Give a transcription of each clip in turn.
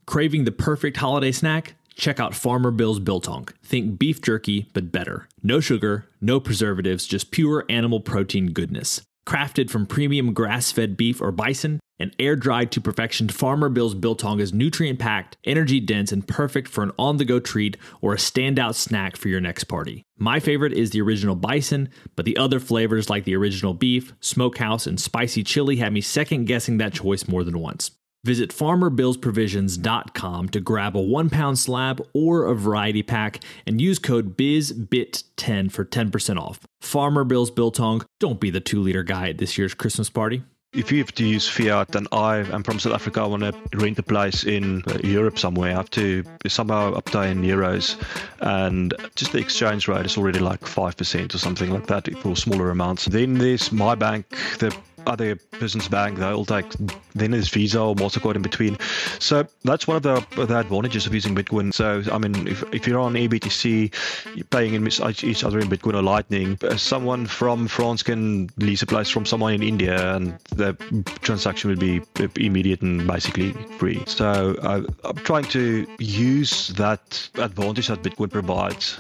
Craving the perfect holiday snack? Check out Farmer Bill's Biltong. Think beef jerky, but better. No sugar, no preservatives, just pure animal protein goodness. Crafted from premium grass-fed beef or bison and air-dried to perfection, Farmer Bill's Biltong is nutrient-packed, energy-dense, and perfect for an on-the-go treat or a standout snack for your next party. My favorite is the original bison, but the other flavors like the original beef, smokehouse, and spicy chili have me second-guessing that choice more than once. Visit farmerbillsprovisions.com to grab a 1-pound slab or a variety pack and use code BIZBIT10 for 10% off. Farmer Bill's Biltong, don't be the 2-liter guy at this year's Christmas party. If you have to use fiat and I am from South Africa, I want to rent a place in Europe somewhere, I have to somehow obtain euros, and just the exchange rate is already like 5% or something like that for smaller amounts. Then there's my bank, the other person's bank, they'll take, then there's Visa or MasterCard in between. So that's one of the advantages of using Bitcoin. So, I mean, if you're on AirBTC, you're paying in each other in Bitcoin or Lightning. Someone from France can lease a place from someone in India, and the transaction will be immediate and basically free. So I'm trying to use that advantage that Bitcoin provides.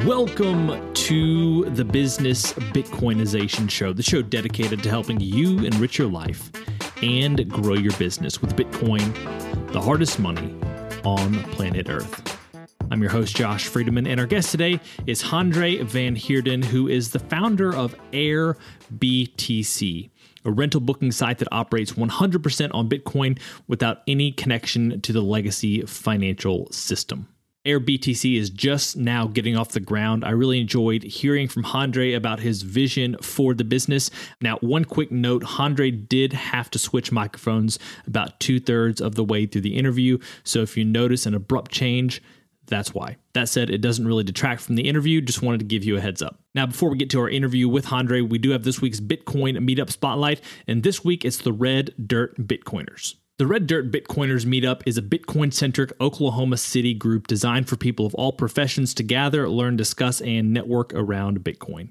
Welcome to the Business Bitcoinization Show, the show dedicated to helping you enrich your life and grow your business with Bitcoin, the hardest money on planet Earth. I'm your host, Josh Friedman, and our guest today is Handre van Heerden, who is the founder of AirBTC, a rental booking site that operates 100% on Bitcoin without any connection to the legacy financial system. AirBTC is just now getting off the ground. I really enjoyed hearing from Handre about his vision for the business. Now, one quick note, Handre did have to switch microphones about 2/3 of the way through the interview. So if you notice an abrupt change, that's why. That said, it doesn't really detract from the interview. Just wanted to give you a heads up. Now, before we get to our interview with Handre, we do have this week's Bitcoin Meetup Spotlight. And this week, it's the Red Dirt Bitcoiners. The Red Dirt Bitcoiners Meetup is a Bitcoin-centric Oklahoma City group designed for people of all professions to gather, learn, discuss, and network around Bitcoin.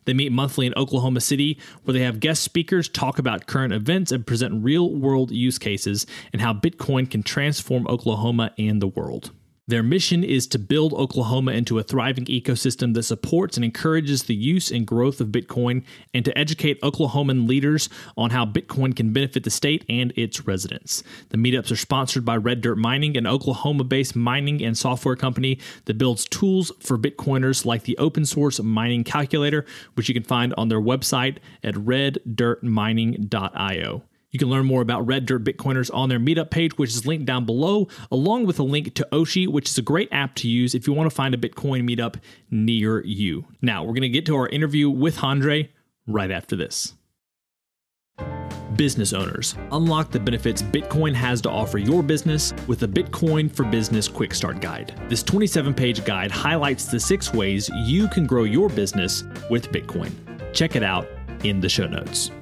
They meet monthly in Oklahoma City, where they have guest speakers talk about current events and present real-world use cases and how Bitcoin can transform Oklahoma and the world. Their mission is to build Oklahoma into a thriving ecosystem that supports and encourages the use and growth of Bitcoin, and to educate Oklahoman leaders on how Bitcoin can benefit the state and its residents. The meetups are sponsored by Red Dirt Mining, an Oklahoma-based mining and software company that builds tools for Bitcoiners like the open source mining calculator, which you can find on their website at reddirtmining.io. You can learn more about Red Dirt Bitcoiners on their meetup page, which is linked down below, along with a link to Oshi, which is a great app to use if you want to find a Bitcoin meetup near you. Now, we're going to get to our interview with Handre right after this. Business owners, unlock the benefits Bitcoin has to offer your business with the Bitcoin for Business Quick Start Guide. This 27-page guide highlights the 6 ways you can grow your business with Bitcoin. Check it out in the show notes.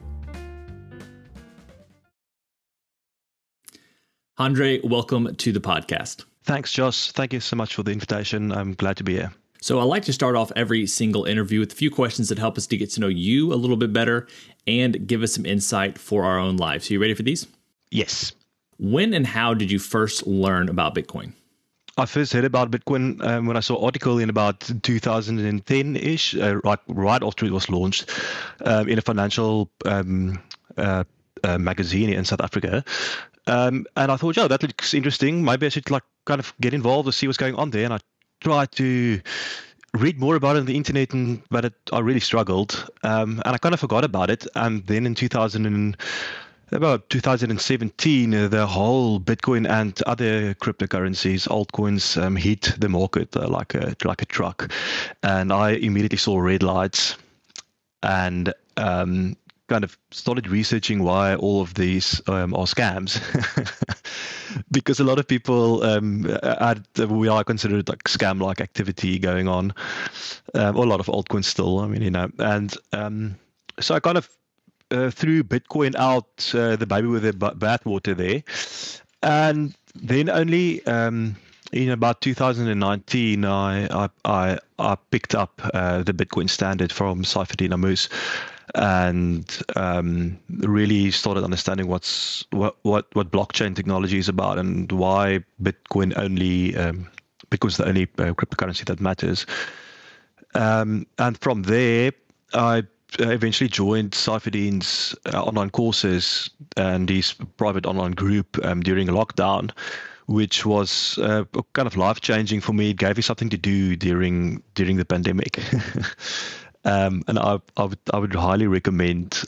Handre, welcome to the podcast. Thanks, Josh. Thank you so much for the invitation. I'm glad to be here. So I like to start off every single interview with a few questions that help us to get to know you a little bit better and give us some insight for our own lives. So you ready for these? Yes. When and how did you first learn about Bitcoin? I first heard about Bitcoin when I saw an article in about 2010-ish, right after it was launched, in a financial magazine in South Africa. And I thought, yeah, that looks interesting. Maybe I should kind of get involved or see what's going on there. And I tried to read more about it on the internet, but I really struggled. And I kind of forgot about it. And then in 2017, the whole Bitcoin and other cryptocurrencies, altcoins, hit the market like a truck. And I immediately saw red lights and kind of started researching why all of these are scams. Because a lot of people we are considered like scam-like activity going on, or a lot of altcoins still. I mean, and so I kind of threw Bitcoin out the baby with the bathwater there, and then only in about 2019 I picked up the Bitcoin standard from Saifedean Ammous. and really started understanding what blockchain technology is about and why Bitcoin only because the only cryptocurrency that matters. And from there, I eventually joined Cypherdean's online courses and his private online group during lockdown, which was kind of life-changing for me. It gave me something to do during the pandemic. And I would highly recommend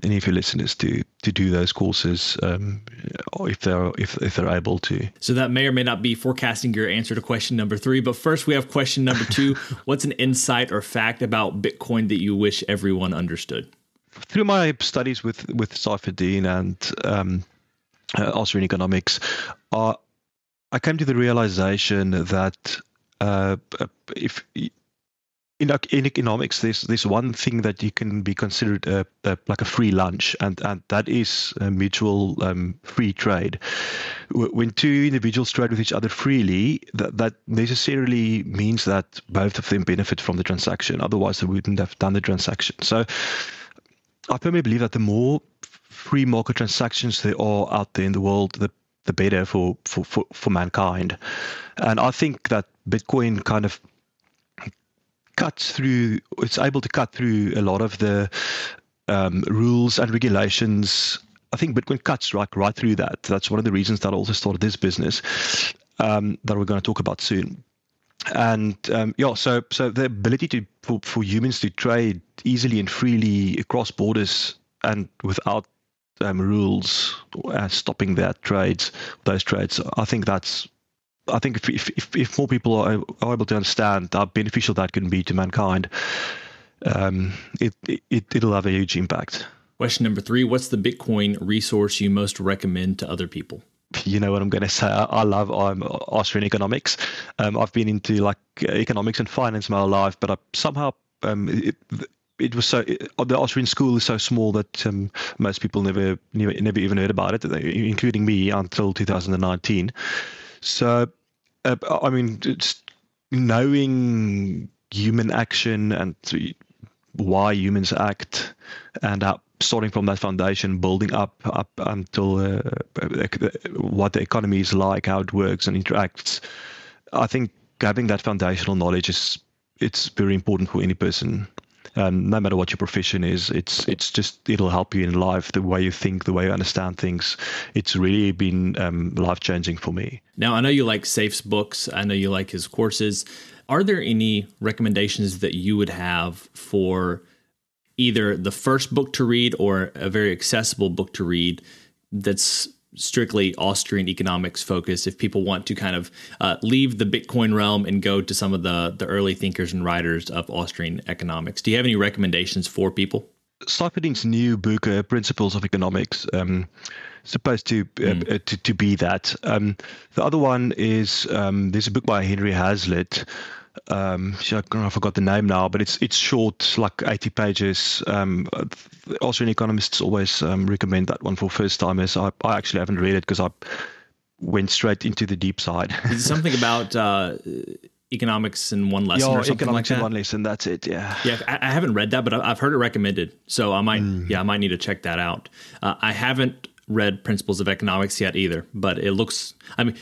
any of your listeners to do those courses if they're able to. So that may or may not be forecasting your answer to question number 3. But first, we have question number 2. What's an insight or fact about Bitcoin that you wish everyone understood? Through my studies with Cypherdean and Austrian economics, I came to the realization that if in economics, there's one thing that you can be considered like a free lunch, and that is mutual free trade. When two individuals trade with each other freely, that necessarily means that both of them benefit from the transaction. Otherwise, they wouldn't have done the transaction. So I firmly believe that the more free market transactions there are out there in the world, the better for mankind. And I think that Bitcoin kind of it's able to cut through a lot of the rules and regulations. I think Bitcoin cuts right through that. That's one of the reasons that I also started this business that we're going to talk about soon. And so the ability for humans to trade easily and freely across borders and without rules stopping those trades, I think if more people are able to understand how beneficial that can be to mankind, it'll have a huge impact. Question number 3, what's the Bitcoin resource you most recommend to other people? You know what I'm going to say. I love Austrian economics. I've been into economics and finance my whole life, but I somehow it was so. The Austrian school is so small that most people never even heard about it, including me, until 2019. So, I mean, it's knowing human action and why humans act, and starting from that foundation, building up until what the economy is like, how it works and interacts. I think having that foundational knowledge it's very important for any person. No matter what your profession is, it'll help you in life, the way you think, the way you understand things. It's really been life-changing for me. Now, I know you like Safe's books. I know you like his courses. Are there any recommendations that you would have for either the first book to read or a very accessible book to read that's strictly Austrian economics focused, if people want to kind of leave the Bitcoin realm and go to some of the early thinkers and writers of Austrian economics? Do you have any recommendations for people? Cypherdean's new book, Principles of Economics, supposed to be that. The other one is there's a book by Henry Hazlitt. I forgot the name now, but it's short, like 80 pages. Austrian economists always recommend that one for first timers. I actually haven't read it because I went straight into the deep side. Is it something about economics in one lesson or something economics like that? in one lesson, that's it, yeah. Yeah, I haven't read that, but I've heard it recommended. So I might need to check that out. I haven't read Principles of Economics yet either, but it looks,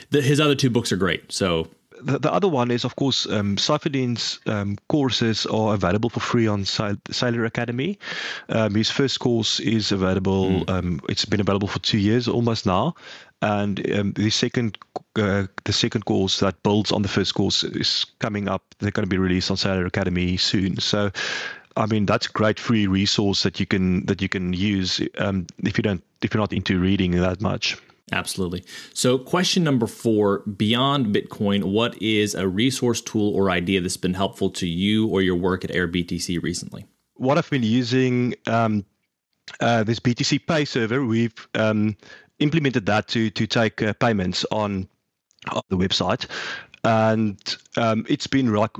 his other 2 books are great, so... The other one is, of course, Cypherdean's courses are available for free on Sailor Academy. His first course is available. It's been available for 2 years almost now, and the second course that builds on the first course is coming up. They're going to be released on Sailor Academy soon. So, I mean, that's a great free resource that you can use if you're not into reading that much. Absolutely. So question number 4, beyond Bitcoin, what is a resource, tool, or idea that's been helpful to you or your work at AirBTC recently? What I've been using, this BTC Pay server, we've implemented that to take payments on the website. And it's been like,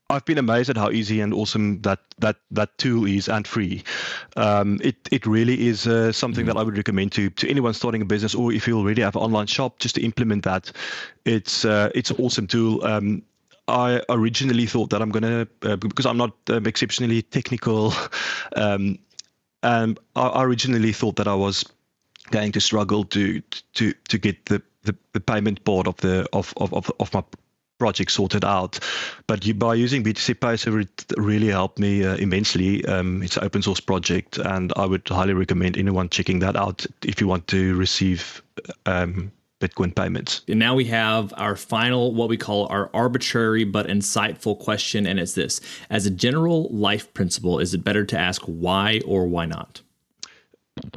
I've been amazed at how easy and awesome that tool is, and free. It really is something that I would recommend to anyone starting a business, or if you already have an online shop, just to implement that. It's an awesome tool. I originally thought that I'm going to, because I'm not exceptionally technical, and I originally thought that I was going to struggle to get the payment part of my project sorted out. But by using BTC Paysaver, it really helped me immensely. It's an open source project, and I would highly recommend anyone checking that out if you want to receive Bitcoin payments. And now we have our final, what we call our arbitrary but insightful question, and it's this: as a general life principle, is it better to ask why or why not?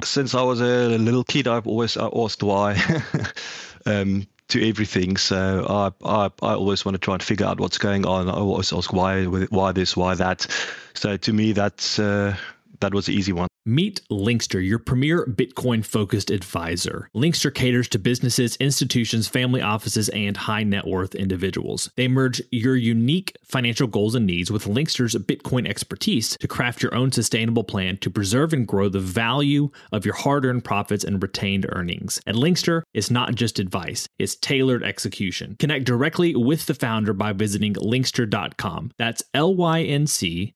Since I was a little kid, I've always asked why to everything. So I always want to try and figure out what's going on. I always ask why this, why that. So to me, that was the easy one. Meet Linkster, your premier Bitcoin-focused advisor. Linkster caters to businesses, institutions, family offices, and high-net-worth individuals. They merge your unique financial goals and needs with Linkster's Bitcoin expertise to craft your own sustainable plan to preserve and grow the value of your hard-earned profits and retained earnings. At Linkster, it's not just advice, it's tailored execution. Connect directly with the founder by visiting linkster.com. That's LYNCSTER.com.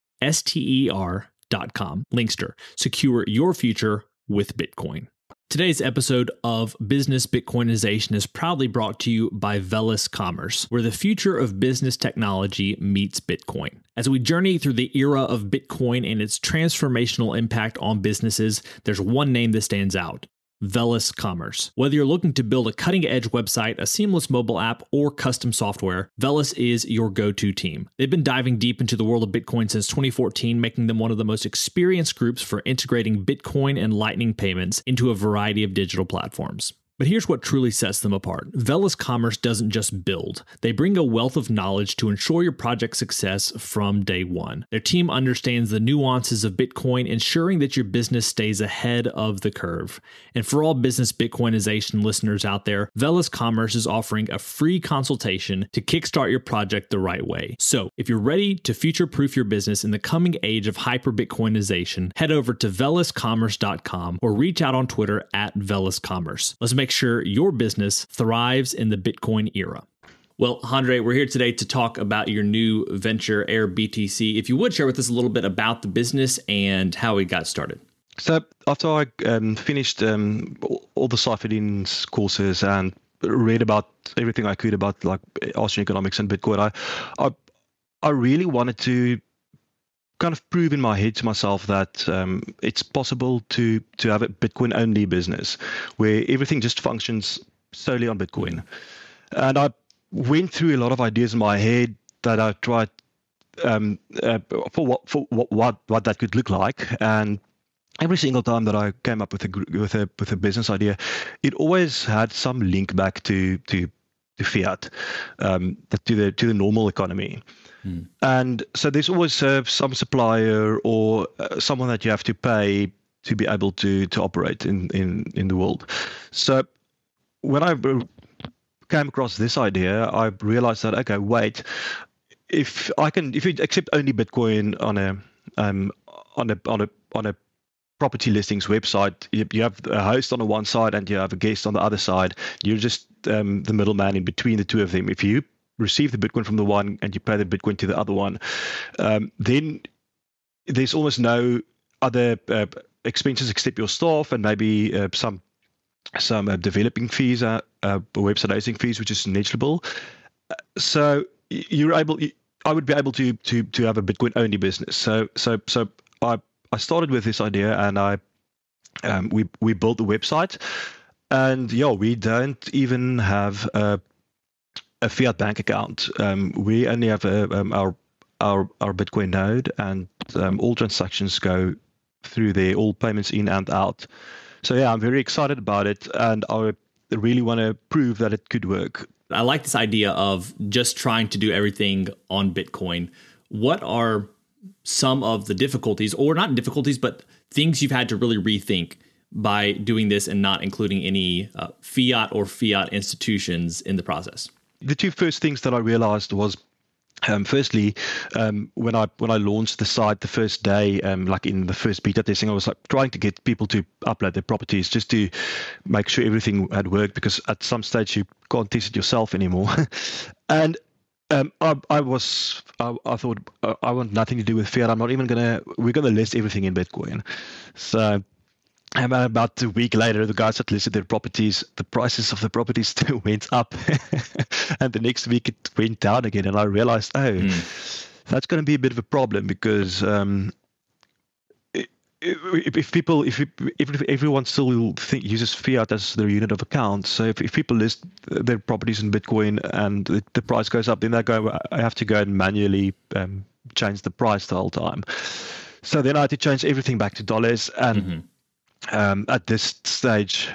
Linkster. Secure your future with Bitcoin. Today's episode of Business Bitcoinization is proudly brought to you by Velis Commerce, where the future of business technology meets Bitcoin. As we journey through the era of Bitcoin and its transformational impact on businesses, there's one name that stands out: Velis Commerce. Whether you're looking to build a cutting-edge website, a seamless mobile app, or custom software, Velis is your go-to team. They've been diving deep into the world of Bitcoin since 2014, making them one of the most experienced groups for integrating Bitcoin and Lightning payments into a variety of digital platforms. But here's what truly sets them apart. Velis Commerce doesn't just build. They bring a wealth of knowledge to ensure your project's success from day one. Their team understands the nuances of Bitcoin, ensuring that your business stays ahead of the curve. And for all business Bitcoinization listeners out there, Velis Commerce is offering a free consultation to kickstart your project the right way. So if you're ready to future-proof your business in the coming age of hyper-Bitcoinization, head over to veliscommerce.com or reach out on Twitter at veliscommerce. Let's make sure your business thrives in the Bitcoin era. Well, Handre, we're here today to talk about your new venture, AirBTC. If you would share with us a little bit about the business and how it got started. So after I finished all the Cypherdean's courses and read about everything I could about like Austrian economics and Bitcoin, I really wanted to kind of prove in my head to myself that it's possible to have a Bitcoin only business where everything just functions solely on Bitcoin. And I went through a lot of ideas in my head that I tried for what that could look like. And every single time that I came up with a business idea, it always had some link back to fiat, to the normal economy. And so there's always some supplier or someone that you have to pay to be able to operate in the world. So when I came across this idea, I realized that, okay, wait, if you accept only Bitcoin on a property listings website, you have a host on the one side and you have a guest on the other side. You're just the middleman in between the two of them. If you receive the Bitcoin from the one and you pay the Bitcoin to the other one, then there's almost no other expenses except your staff and maybe some developing fees, website hosting fees, which is negligible. So I would be able to have a Bitcoin only business. So I started with this idea and we built the website, and we don't even have a fiat bank account. We only have our Bitcoin node, and all transactions go through there, all payments in and out. So I'm very excited about it, and I really want to prove that it could work. I like this idea of just trying to do everything on Bitcoin. What are some of the difficulties, or not difficulties, but things you've had to really rethink by doing this and not including any fiat or fiat institutions in the process? The two first things that I realized was, firstly, when I launched the site the first day, like in the first beta testing, I was like trying to get people to upload their properties just to make sure everything had worked, because at some stage you can't test it yourself anymore. And I thought I want nothing to do with fiat. We're gonna list everything in Bitcoin. So about a week later, the guys that listed their properties, the prices of the properties still went up, and the next week it went down again. And I realized, that's going to be a bit of a problem because if everyone still uses fiat as their unit of account, so if people list their properties in Bitcoin and the price goes up, then I have to go and manually change the price the whole time. So then I had to change everything back to dollars, and at that stage,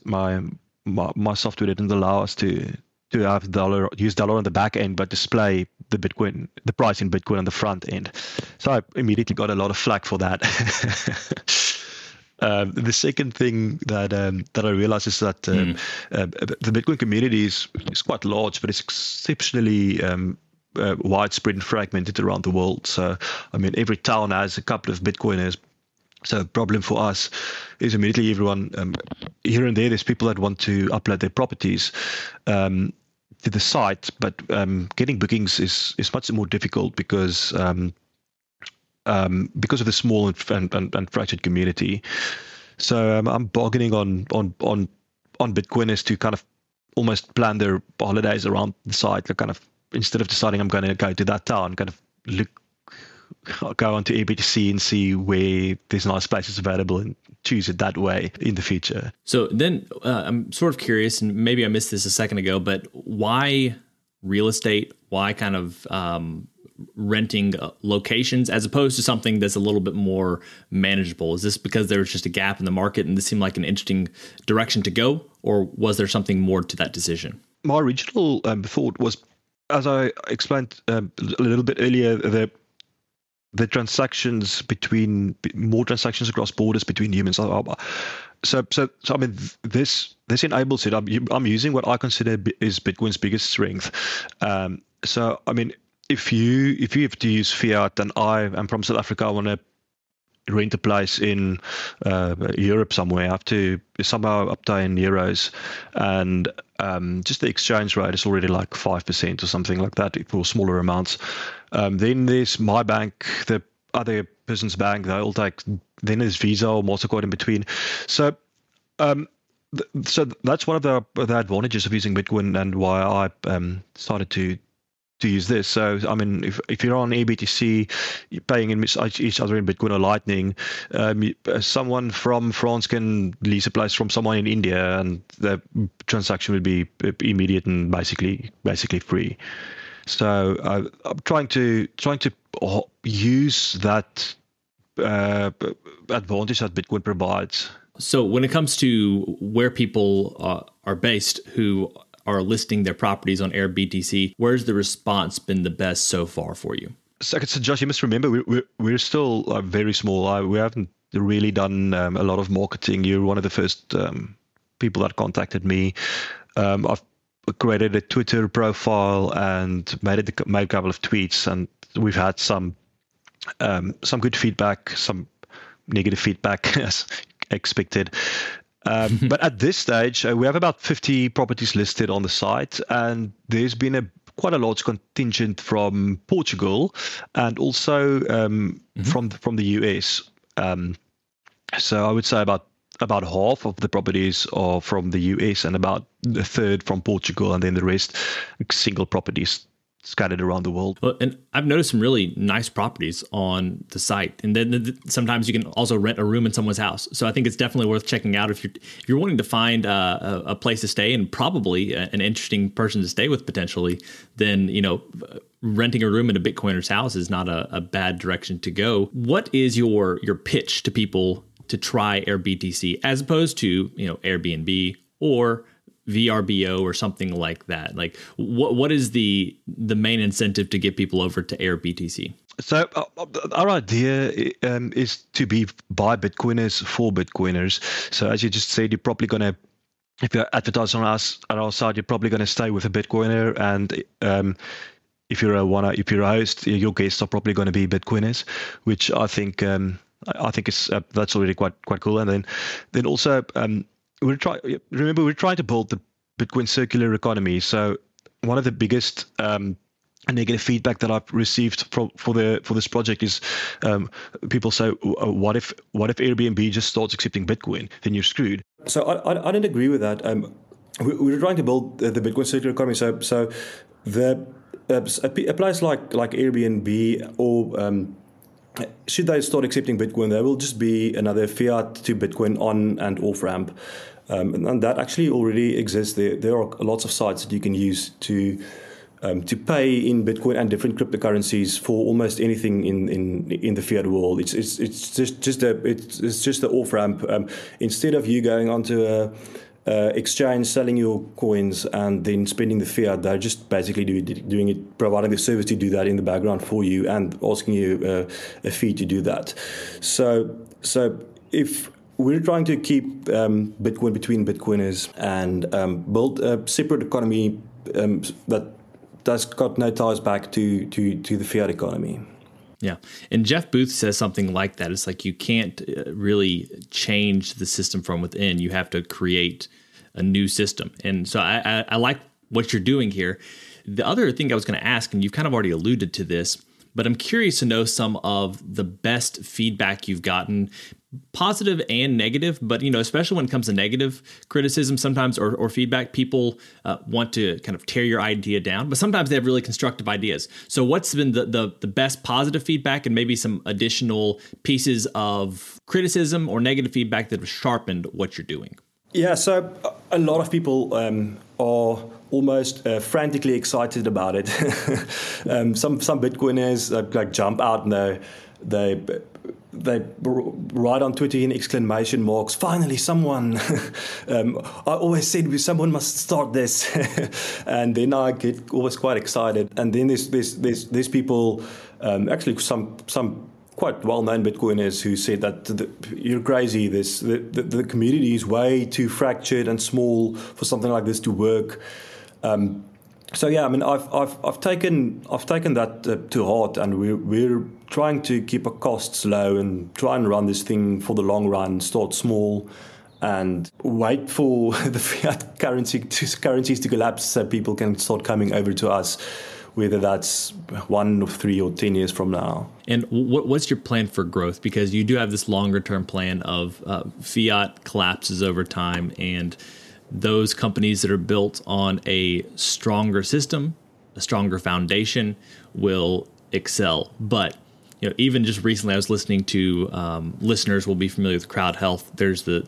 my software didn't allow us to have use dollar on the back end, but display the price in Bitcoin on the front end. So I immediately got a lot of flack for that. The second thing that I realized is that the Bitcoin community is quite large, but it's exceptionally widespread and fragmented around the world. So, I mean, every town has a couple of Bitcoiners. So the problem for us is immediately everyone, here and there's people that want to upload their properties to the site, but getting bookings is much more difficult because of the small and fractured community. So I'm bargaining on Bitcoiners to kind of almost plan their holidays around the site. Like kind of instead of deciding I'm going to go to that town, kind of go onto AirBTC and see where there's nice places available and choose it that way in the future. So then I'm sort of curious, and maybe I missed this a second ago, but why real estate? Why kind of renting locations as opposed to something that's a little bit more manageable? Is this because there was just a gap in the market and this seemed like an interesting direction to go, or was there something more to that decision? My original thought was, as I explained a little bit earlier, the transactions more transactions across borders between humans. So I mean, this enables it. I'm using what I consider is Bitcoin's biggest strength. So I mean, if you have to use fiat, and I am from South Africa, I want to rent a place in Europe somewhere, I have to somehow obtain euros, and just the exchange rate is already like 5% or something like that for smaller amounts. Then there's my bank, the other person's bank, they'll take, then there's Visa or MasterCard in between. So so that's one of the advantages of using Bitcoin and why I started to use this. So I mean, if you're on AirBTC, you're paying in each other in Bitcoin or Lightning. Someone from France can lease a place from someone in India, and the transaction will be immediate and basically free. So I'm trying to use that advantage that Bitcoin provides. So when it comes to where people are based who are listing their properties on AirBTC, where's the response been the best so far for you? So Josh, you must remember we're still very small. We haven't really done a lot of marketing. You're one of the first people that contacted me. I've created a Twitter profile and made a couple of tweets, and we've had some good feedback, some negative feedback as expected. But at this stage, we have about 50 properties listed on the site, and there's been quite a large contingent from Portugal and also from the US. So I would say about half of the properties are from the US and about a third from Portugal, and then the rest single properties scattered around the world. Well, and I've noticed some really nice properties on the site, and then sometimes you can also rent a room in someone's house. So I think it's definitely worth checking out if you're wanting to find a place to stay and probably an interesting person to stay with potentially. Then renting a room in a Bitcoiner's house is not a bad direction to go. What is your pitch to people to try AirBTC as opposed to Airbnb or VRBO or something like that? Like what is the main incentive to get people over to AirBTC? So our idea is to be by Bitcoiners for Bitcoiners. So as you just said, you're probably going to, if you advertise on us at our side, you're probably going to stay with a Bitcoiner, and if you're a host, your guests are probably going to be Bitcoiners, which I think is that's already quite cool. And then also we're trying to build the Bitcoin circular economy. So one of the biggest negative feedback that I've received for this project is people say, what if Airbnb just starts accepting Bitcoin? Then you're screwed. So I don't agree with that. We're trying to build the Bitcoin circular economy. So a place like Airbnb or should they start accepting Bitcoin, there will just be another fiat to Bitcoin on and off ramp. And that actually already exists. There are lots of sites that you can use to pay in Bitcoin and different cryptocurrencies for almost anything in the fiat world. It's just the off ramp. Instead of you going onto a exchange, selling your coins, and then spending the fiat, they're just basically doing it, providing the service to do that in the background for you, and asking you a fee to do that. So if we're trying to keep Bitcoin between Bitcoiners and build a separate economy that's got no ties back to the fiat economy. Yeah. And Jeff Booth says something like that. It's like you can't really change the system from within. You have to create a new system. And so I like what you're doing here. The other thing I was going to ask, and you've kind of already alluded to this, but I'm curious to know some of the best feedback you've gotten, positive and negative, but especially when it comes to negative criticism sometimes or feedback, people want to kind of tear your idea down, but sometimes they have really constructive ideas. So what's been the best positive feedback, and maybe some additional pieces of criticism or negative feedback that have sharpened what you're doing? Yeah, so a lot of people are almost frantically excited about it. Some Bitcoiners like jump out and they write on Twitter in exclamation marks, finally someone. I always said someone must start this. And then I get always quite excited. And then there's people, actually some quite well-known Bitcoiners who said that you're crazy. The community is way too fractured and small for something like this to work. So yeah, I mean, I've taken that to heart, and we're trying to keep our costs low and try and run this thing for the long run. Start small, and wait for the fiat currencies to collapse so people can start coming over to us, whether that's 1 or 3 or 10 years from now. And what's your plan for growth? Because you do have this longer term plan of fiat collapses over time, and those companies that are built on a stronger system, a stronger foundation, will excel. But even just recently, I was listening to listeners will be familiar with Crowd Health. There's the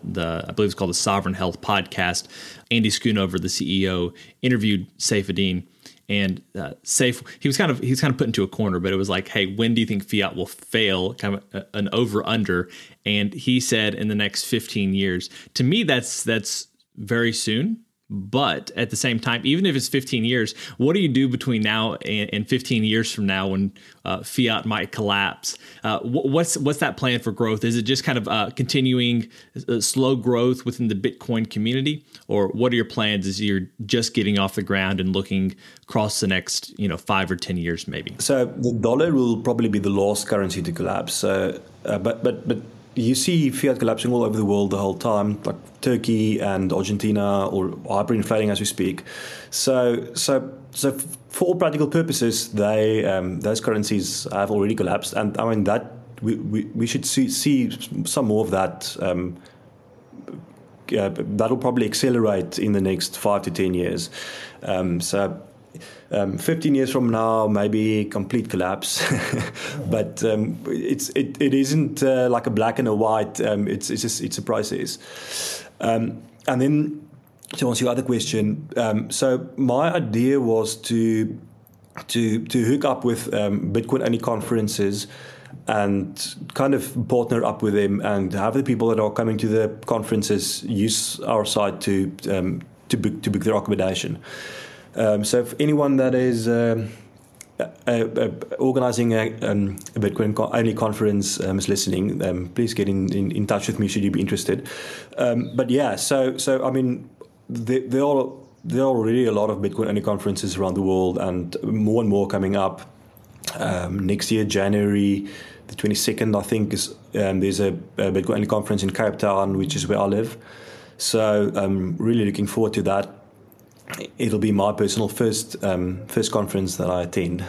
I believe it's called the Sovereign Health podcast. Andy Schoonover, the CEO, interviewed Saifedean. And Saif, he was kind of put into a corner, but it was like, hey, when do you think fiat will fail? Kind of an over under. And he said in the next 15 years. To me, that's very soon. But at the same time, even if it's 15 years, what do you do between now and 15 years from now when fiat might collapse? What's that plan for growth? Is it just kind of continuing slow growth within the Bitcoin community? Or what are your plans as you're just getting off the ground and looking across the next 5 or 10 years maybe? So the dollar will probably be the last currency to collapse. But you see fiat collapsing all over the world the whole time, like Turkey and Argentina, or hyperinflating as we speak. So for all practical purposes, those currencies have already collapsed, and I mean that we should see some more of that. That'll probably accelerate in the next 5 to 10 years. 15 years from now, maybe complete collapse, but it isn't like a black and a white. It's a process. And then to answer your other question, so my idea was to hook up with Bitcoin only conferences and kind of partner up with them and have the people that are coming to the conferences use our site to book their accommodation. So if anyone that is organizing a Bitcoin only conference is listening, please get in touch with me should you be interested. But yeah, so I mean, there are already a lot of Bitcoin only conferences around the world, and more coming up. Next year, January the 22nd, I think, is there's a Bitcoin only conference in Cape Town, which is where I live. So I'm really looking forward to that. it'll be my personal first conference that I attend.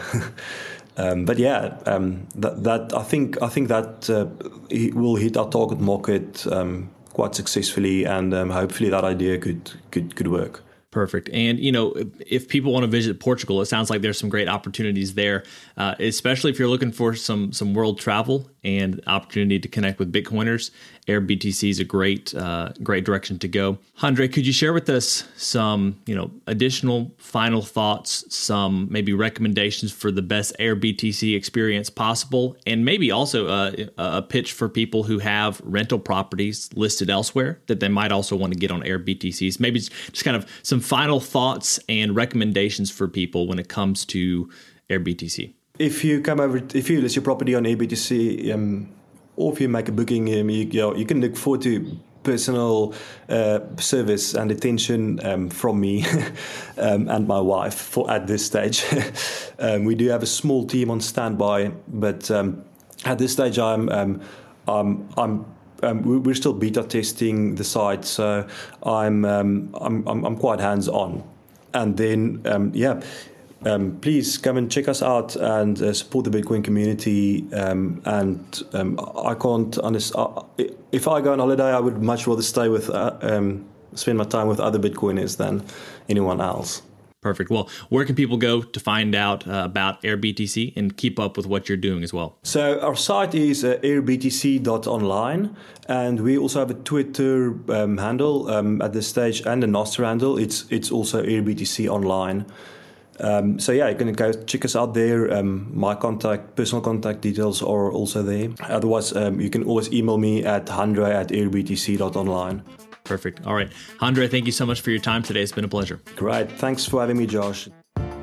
But yeah, that I think that it will hit our target market quite successfully, and hopefully that idea could work. Perfect. And, if people want to visit Portugal, it sounds like there's some great opportunities there, especially if you're looking for some world travel and opportunity to connect with Bitcoiners. AirBTC is a great direction to go. Handre, could you share with us some, additional final thoughts, some maybe recommendations for the best AirBTC experience possible, and maybe also a pitch for people who have rental properties listed elsewhere that they might also want to get on AirBTCs? Maybe just kind of some final thoughts and recommendations for people when it comes to AirBTC. If you list your property on AirBTC, or if you make a booking, you can look forward to personal service and attention from me and my wife at this stage. We do have a small team on standby, but at this stage, we're still beta testing the site, so I'm quite hands on. And then please come and check us out and support the Bitcoin community. I can't understand. If I go on holiday, I would much rather stay with spend my time with other Bitcoiners than anyone else. Perfect. Well, where can people go to find out about AirBTC and keep up with what you're doing as well? So our site is airbtc.online, and we also have a Twitter handle at this stage, and a Nostr handle. It's also AirBTC online. So yeah, you can go check us out there. My personal contact details are also there. Otherwise, you can always email me at handre@airbtc.online. Perfect. All right. Handre, thank you so much for your time today. It's been a pleasure. Great. Thanks for having me, Josh.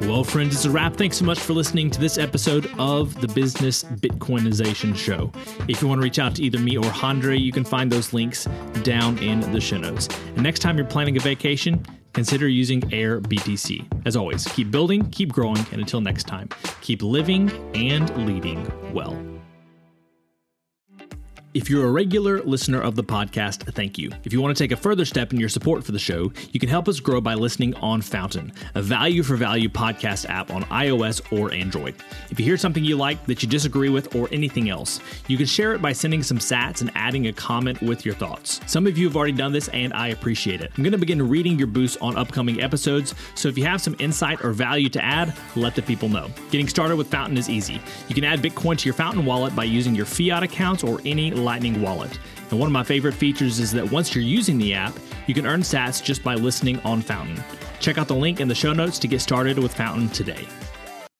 Well, friends, it's a wrap. Thanks so much for listening to this episode of the Business Bitcoinization Show. If you want to reach out to either me or Handre, you can find those links down in the show notes. And next time you're planning a vacation, consider using AirBTC. As always, keep building, keep growing, and until next time, keep living and leading well. If you're a regular listener of the podcast, thank you. If you want to take a further step in your support for the show, you can help us grow by listening on Fountain, a value-for-value podcast app on iOS or Android. If you hear something you like that you disagree with or anything else, you can share it by sending some sats and adding a comment with your thoughts. Some of you have already done this, and I appreciate it. I'm going to begin reading your boosts on upcoming episodes, so if you have some insight or value to add, let the people know. Getting started with Fountain is easy. You can add Bitcoin to your Fountain wallet by using your fiat accounts or any Lightning wallet. And one of my favorite features is that once you're using the app, you can earn sats just by listening on Fountain. Check out the link in the show notes to get started with Fountain today.